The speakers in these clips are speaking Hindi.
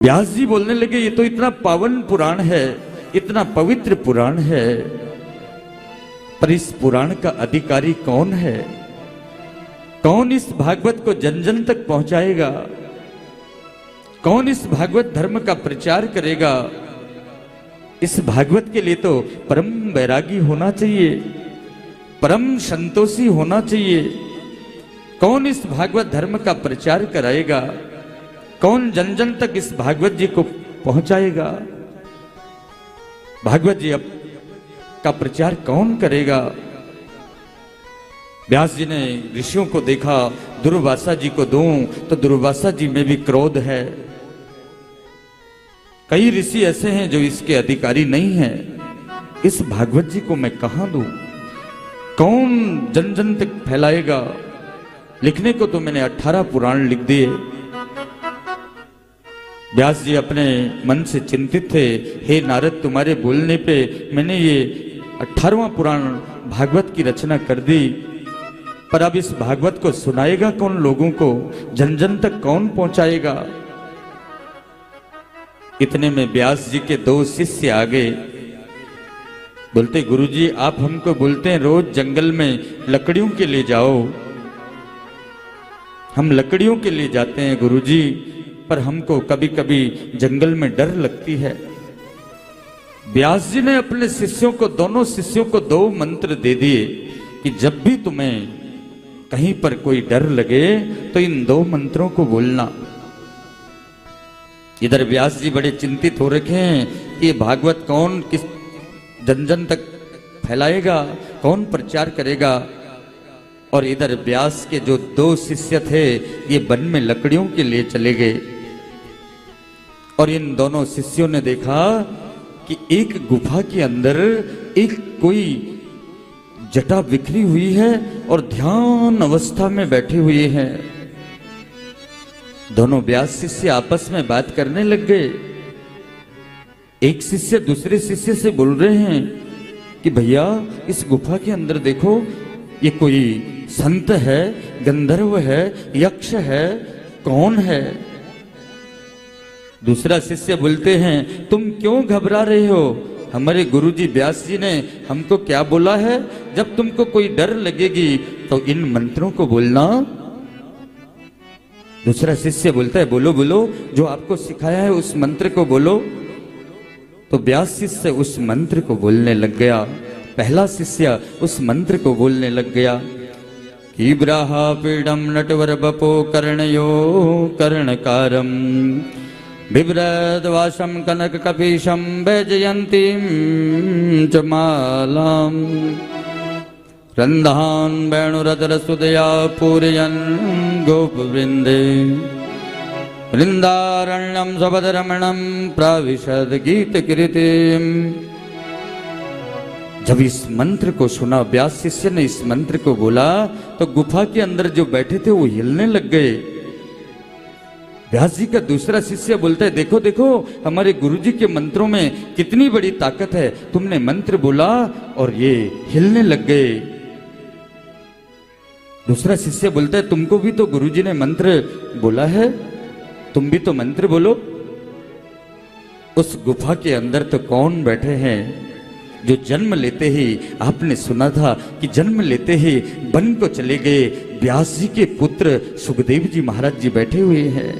व्यास जी बोलने लगे, ये तो इतना पावन पुराण है, इतना पवित्र पुराण है, पर इस पुराण का अधिकारी कौन है? कौन इस भागवत को जन जन तक पहुंचाएगा? कौन इस भागवत धर्म का प्रचार करेगा? इस भागवत के लिए तो परम वैरागी होना चाहिए, परम संतोषी होना चाहिए। कौन इस भागवत धर्म का प्रचार कराएगा? कौन जन जन तक इस भागवत जी को पहुंचाएगा? भागवत जी अब का प्रचार कौन करेगा? व्यास जी ने ऋषियों को देखा, दुर्वासा जी को दूं तो दुर्वासा जी में भी क्रोध है। कई ऋषि ऐसे हैं जो इसके अधिकारी नहीं हैं। इस भागवत जी को मैं कहां दूं? कौन जन जन तक फैलाएगा? लिखने को तो मैंने 18 पुराण लिख दिए। व्यास जी अपने मन से चिंतित थे, हे नारद, तुम्हारे बोलने पे मैंने ये 18वां पुराण भागवत की रचना कर दी, पर अब इस भागवत को सुनाएगा कौन लोगों को? जन जन तक कौन पहुंचाएगा? इतने में व्यास जी के 2 शिष्य आ गए। बोलते, गुरुजी आप हमको बोलते हैं रोज जंगल में लकड़ियों के लिए जाओ, हम लकड़ियों के लिए जाते हैं गुरुजी, पर हमको कभी कभी जंगल में डर लगती है। व्यास जी ने अपने शिष्यों को, दोनों शिष्यों को 2 मंत्र दे दिए कि जब भी तुम्हें कहीं पर कोई डर लगे तो इन 2 मंत्रों को बोलना। इधर व्यास जी बड़े चिंतित हो रखे हैं कि ये भागवत कौन किस जन जन तक फैलाएगा, कौन प्रचार करेगा। और इधर व्यास के जो 2 शिष्य थे ये वन में लकड़ियों के लिए चले गए। और इन दोनों शिष्यों ने देखा कि एक गुफा के अंदर एक कोई जटा बिखरी हुई है और ध्यान अवस्था में बैठे हुए हैं। दोनों व्यास शिष्य आपस में बात करने लग गए। एक शिष्य दूसरे शिष्य से बोल रहे हैं कि भैया इस गुफा के अंदर देखो, ये कोई संत है, गंधर्व है, यक्ष है, कौन है? दूसरा शिष्य बोलते हैं, तुम क्यों घबरा रहे हो? हमारे गुरुजी व्यास जी ने हमको क्या बोला है, जब तुमको कोई डर लगेगी तो इन मंत्रों को बोलना। दूसरा शिष्य बोलता है, बोलो बोलो, जो आपको सिखाया है उस मंत्र को बोलो। तो व्यास शिष्य उस मंत्र को बोलने लग गया। पहला शिष्य उस मंत्र को बोलने लग गया कि ब्राहा पीडम नटवर बपो कर्णयो कर्णकारम बिभ्रद्वासम कनक कपीशम वैजयंतीम च मालाम रंधान वेणुरधर सुदया पूरयन् गोप वृंदे वृंदारण्यम सबदरमणम प्राविशद गीत कृतिम। जब इस मंत्र को सुना, व्यास शिष्य ने इस मंत्र को बोला तो गुफा के अंदर जो बैठे थे वो हिलने लग गए। व्यास जी का दूसरा शिष्य बोलता है, देखो देखो हमारे गुरुजी के मंत्रों में कितनी बड़ी ताकत है, तुमने मंत्र बोला और ये हिलने लग गए। दूसरा शिष्य बोलता है, तुमको भी तो गुरुजी ने मंत्र बोला है, तुम भी तो मंत्र बोलो। उस गुफा के अंदर तो कौन बैठे हैं जो जन्म लेते ही, आपने सुना था कि जन्म लेते ही वन को चले गए व्यास जी के पुत्र सुखदेव जी महाराज जी बैठे हुए हैं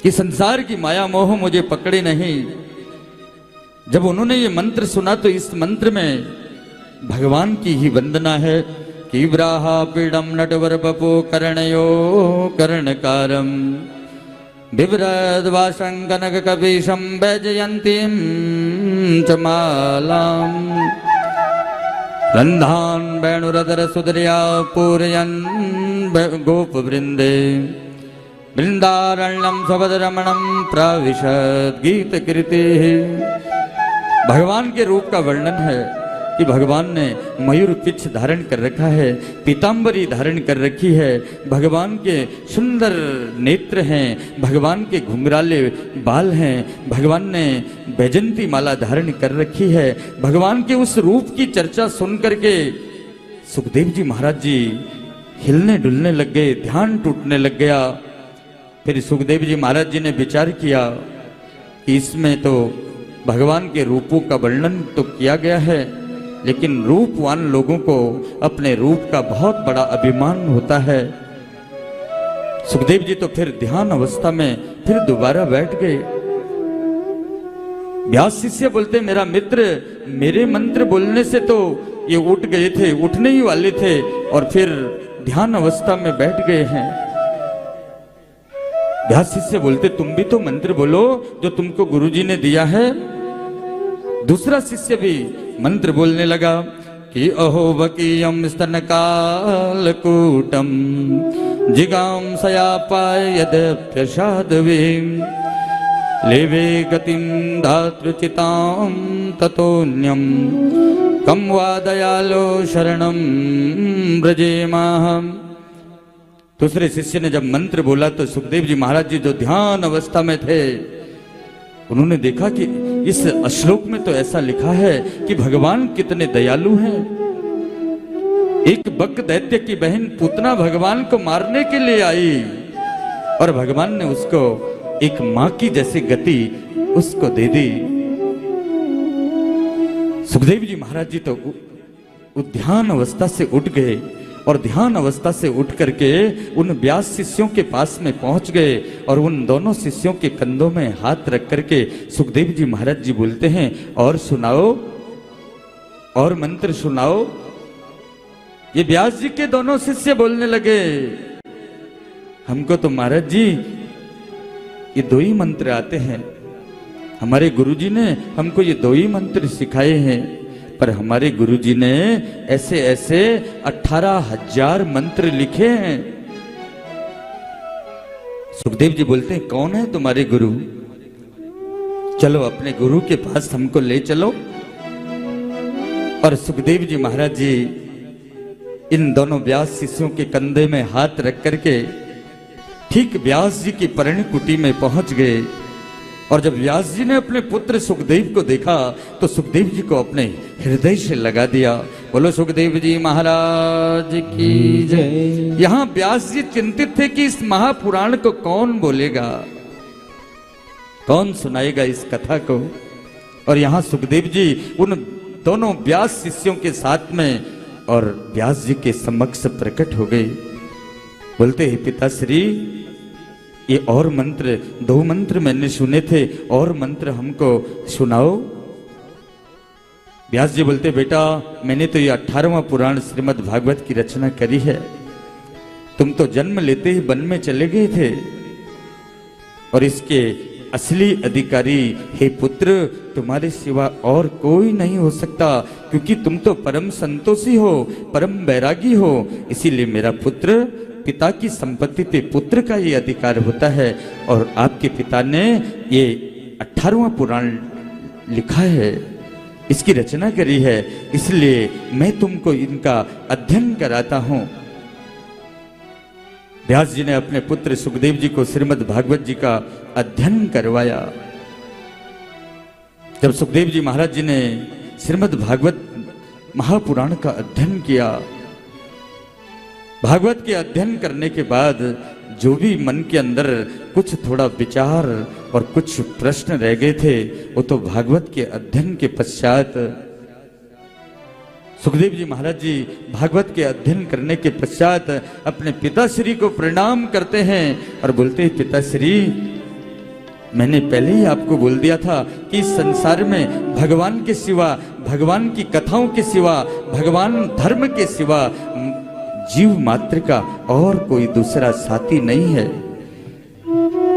कि संसार की माया मोह मुझे पकड़े नहीं। जब उन्होंने ये मंत्र सुना तो इस मंत्र में भगवान की ही वंदना है कि ब्राहा पीडम नटवर बपो कर्णयो कर्णकारम बिभ्रद्वासं कनक कपीशम वैजयंतीम च मालाम रंधान वेणुरधर सुदया पूरयन् गोप वृंदे वृंदारण्यम सबदरमणम प्राविशद गीत कृतिः। भगवान के रूप का वर्णन है कि भगवान ने मयूर पिच्छ धारण कर रखा है, पीतांबरी धारण कर रखी है, भगवान के सुंदर नेत्र हैं, भगवान के घुंघराले बाल हैं, भगवान ने बैजंती माला धारण कर रखी है। भगवान के उस रूप की चर्चा सुन करके सुखदेव जी महाराज जी हिलने डुलने लग गए, ध्यान टूटने लग गया। फिर सुखदेव जी महाराज जी ने विचार किया, कि इसमें तो भगवान के रूपों का वर्णन तो किया गया है, लेकिन रूपवान लोगों को अपने रूप का बहुत बड़ा अभिमान होता है। सुखदेव जी तो फिर ध्यान अवस्था में फिर दोबारा बैठ गए। व्यास शिष्य बोलते, मेरा मित्र, मेरे मंत्र बोलने से तो ये उठ गए थे, उठने ही वाले थे और फिर ध्यान अवस्था में बैठ गए हैं। व्यास शिष्य बोलते, तुम भी तो मंत्र बोलो जो तुमको गुरुजी ने दिया है। दूसरा शिष्य भी मंत्र बोलने लगा कि अहो वकीयम स्तन कालकूटम जिगाम सयापाय यद्यप्यशादवीं लेवे गतिं धातृचितां ततोन्यम कम वा दयालो शरणं व्रजेमाहम्। दूसरे शिष्य ने जब मंत्र बोला तो सुखदेव जी महाराज जी जो ध्यान अवस्था में थे, उन्होंने देखा कि इस श्लोक में तो ऐसा लिखा है कि भगवान कितने दयालु हैं। एक बक दैत्य की बहन पूतना भगवान को मारने के लिए आई और भगवान ने उसको एक मां की जैसी गति उसको दे दी। सुखदेव जी महाराज जी तो ध्यान अवस्था से उठ गए और ध्यान अवस्था से उठ करके उन व्यास शिष्यों के पास में पहुंच गए और उन दोनों शिष्यों के कंधों में हाथ रख करके सुखदेव जी महाराज जी बोलते हैं, और सुनाओ, और मंत्र सुनाओ। ये व्यास जी के दोनों शिष्य बोलने लगे, हमको तो महाराज जी ये दो ही मंत्र आते हैं, हमारे गुरुजी ने हमको ये दो ही मंत्र सिखाए हैं, पर हमारे गुरुजी ने ऐसे ऐसे 18,000 मंत्र लिखे हैं। सुखदेव जी बोलते हैं, कौन है तुम्हारे गुरु? चलो अपने गुरु के पास हमको ले चलो। और सुखदेव जी महाराज जी इन दोनों व्यास शिष्यों के कंधे में हाथ रख करके ठीक व्यास जी की पर्ण कुटी में पहुंच गए। और जब व्यास जी ने अपने पुत्र सुखदेव को देखा तो सुखदेव जी को अपने हृदय से लगा दिया। बोलो सुखदेव जी महाराज की जय। यहाँ व्यास जी चिंतित थे कि इस महापुराण को कौन बोलेगा, कौन सुनाएगा इस कथा को। और यहाँ सुखदेव जी उन दोनों व्यास शिष्यों के साथ में और व्यास जी के समक्ष प्रकट हो गए। बोलते हैं, पिताश्री ये और मंत्र, 2 मंत्र मैंने सुने थे, और मंत्र हमको सुनाओ। व्यास जी बोलते, बेटा मैंने तो ये 18वां पुराण श्रीमद् भागवत की रचना करी है, तुम तो जन्म लेते ही वन में चले गए थे, और इसके असली अधिकारी हे पुत्र तुम्हारे सिवा और कोई नहीं हो सकता, क्योंकि तुम तो परम संतोषी हो, परम बैरागी हो। इसीलिए मेरा पुत्र, पिता की संपत्ति पे पुत्र का ये अधिकार होता है, और आपके पिता ने ये 18वां पुराण लिखा है, इसकी रचना करी है, इसलिए मैं तुमको इनका अध्ययन कराता हूं। व्यास जी ने अपने पुत्र सुखदेव जी को श्रीमद् भागवत जी का अध्ययन करवाया। जब सुखदेव जी महाराज जी ने श्रीमद् भागवत महापुराण का अध्ययन किया, भागवत के अध्ययन करने के बाद जो भी मन के अंदर कुछ थोड़ा विचार और कुछ प्रश्न रह गए थे, वो तो भागवत के अध्ययन के पश्चात सुखदेव जी महाराज जी भागवत के अध्ययन करने के पश्चात अपने पिताश्री को प्रणाम करते हैं और बोलते हैं, पिताश्री मैंने पहले ही आपको बोल दिया था कि इस संसार में भगवान के सिवा, भगवान की कथाओं के सिवा, भगवान धर्म के सिवा जीव मात्र का और कोई दूसरा साथी नहीं है।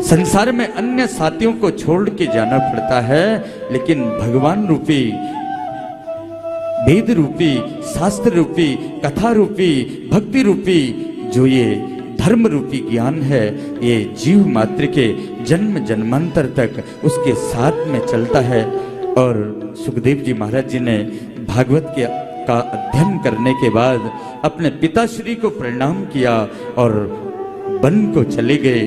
संसार में अन्य साथियों को छोड़ के जाना पड़ता है, लेकिन भगवान रूपी, वेद रूपी, शास्त्र रूपी, कथा रूपी, भक्ति रूपी जो ये धर्म रूपी ज्ञान है, ये जीव मात्र के जन्म जन्मांतर तक उसके साथ में चलता है। और सुखदेव जी महाराज जी ने भागवत का अध्ययन करने के बाद अपने पिताश्री को प्रणाम किया और वन को चले गए।